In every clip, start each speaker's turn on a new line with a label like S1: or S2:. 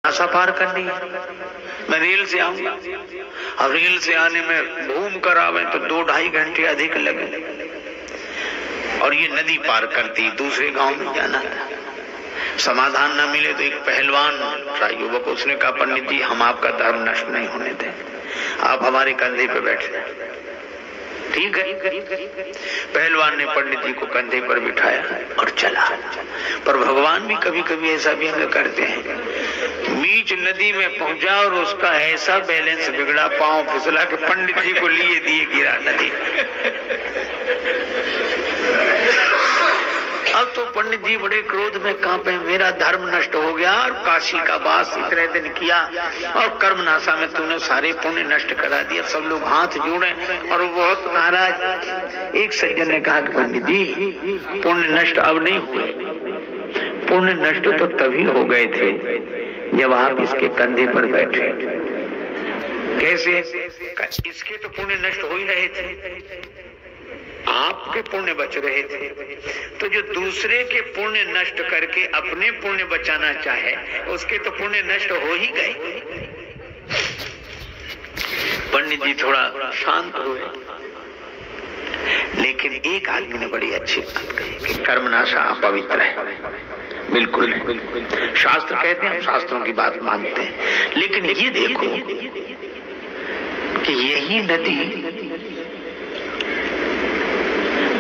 S1: NASA पार करनी है, मैं रेल से आऊंगा। अब रेल से आने में घूम कर आवे तो 2-2.5 घंटे अधिक लगे, और ये नदी पार करती दूसरे गांव में जाना था। समाधान न मिले तो एक पहलवान था युवक, उसने कहा पंडित जी हम आपका धर्म नष्ट नहीं होने दें, आप हमारे कंधे पे बैठे। ठीक है, पहलवान ने पंडित जी को कंधे पर बिठाया और चला। पर भगवान भी कभी कभी ऐसा भी हमें करते हैं, बीच नदी में पहुंचा और उसका ऐसा बैलेंस बिगड़ा, पांव फिसला के पंडित जी को लिए दिए गिरा नदी। अब तो पंडित जी बड़े क्रोध में कांपे, मेरा धर्म नष्ट हो गया और काशी का वास इतने दिन किया और कर्मनाशा में तूने सारे पुण्य नष्ट करा दिया। सब लोग हाथ जोड़े और वो बहुत नाराज। एक सज्जन ने कहा कि पंडित जी पुण्य नष्ट अब नहीं हुए, पुण्य नष्ट तो तभी हो गए थे जब आप इसके कंधे पर बैठे। कैसे? इसके तो पुण्य नष्ट हो ही रहे थे, आपके पुण्य बच रहे थे। तो जो दूसरे के पुण्य नष्ट करके अपने पुण्य बचाना चाहे उसके तो पुण्य नष्ट हो ही गए। पंडित जी थोड़ा शांत हुए, लेकिन एक आदमी ने बड़ी अच्छी बात कही कि कर्मनाशा अपवित्र है। बिल्कुल शास्त्र कहते हैं, शास्त्रों की बात मानते हैं, लेकिन ये देखो कि यही नदी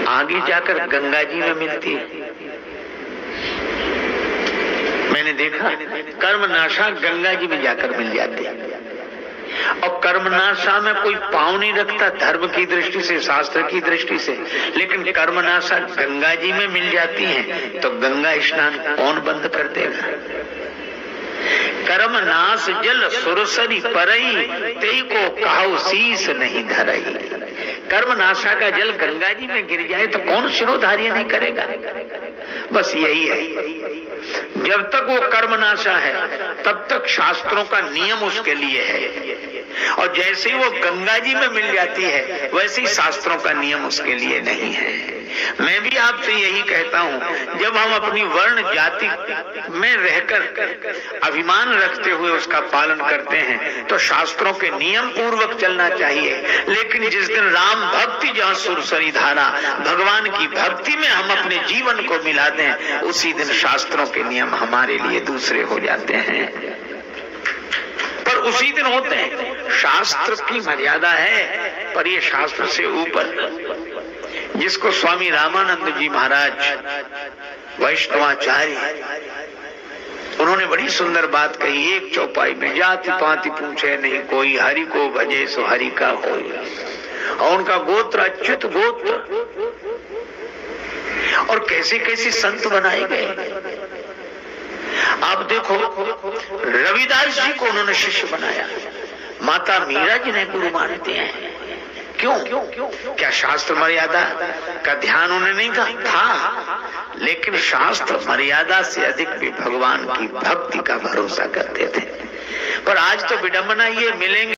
S1: आगे जाकर गंगा जी में मिलती है। मैंने देखा कर्मनाशा गंगा जी में जाकर मिल जाती है, और कर्मनाशा में कोई पांव नहीं रखता धर्म की दृष्टि से, शास्त्र की दृष्टि से, लेकिन कर्मनाशा गंगा जी में मिल जाती है तो गंगा स्नान कौन बंद कर देगा? कर्मनाश जल सुरसरी परई, तेई को कहो शीस नहीं धरई। कर्मनाशा का जल गंगा जी में गिर जाए तो कौन शिरोधार्य नहीं करेगा? बस यही है, जब तक वो कर्मनाशा है तब तक शास्त्रों का नियम उसके लिए है, और जैसे ही वो गंगा जी में मिल जाती है वैसे ही शास्त्रों का नियम उसके लिए नहीं है। मैं भी आपसे यही कहता हूं, जब हम अपनी वर्ण जाति में रहकर अभिमान रखते हुए उसका पालन करते हैं तो शास्त्रों के नियम पूर्वक चलना चाहिए। लेकिन जिस दिन राम भक्ति जहाँ सुरसरी धारा, भगवान की भक्ति में हम अपने जीवन को मिला दें, उसी दिन शास्त्रों के नियम हमारे लिए दूसरे हो जाते हैं। पर उसी दिन होते हैं। शास्त्र की मर्यादा है, पर ये शास्त्र से ऊपर, जिसको स्वामी रामानंद जी महाराज वैष्णवाचार्य, उन्होंने बड़ी सुंदर बात कही एक चौपाई में, जाति पाति पूछे नहीं कोई, हरि को भजे सो हरि का होई। और उनका गोत्र अच्युत गोत्र, और कैसे कैसे संत बनाए गए। आप देखो रविदास जी को उन्होंने शिष्य बनाया, माता मीरा जी ने गुरु मानते हैं। क्यों? क्या शास्त्र मर्यादा का ध्यान उन्हें नहीं था? लेकिन शास्त्र मर्यादा से अधिक भी भगवान की भक्ति का भरोसा करते थे। पर आज तो विडंबना ये, मिलेंगे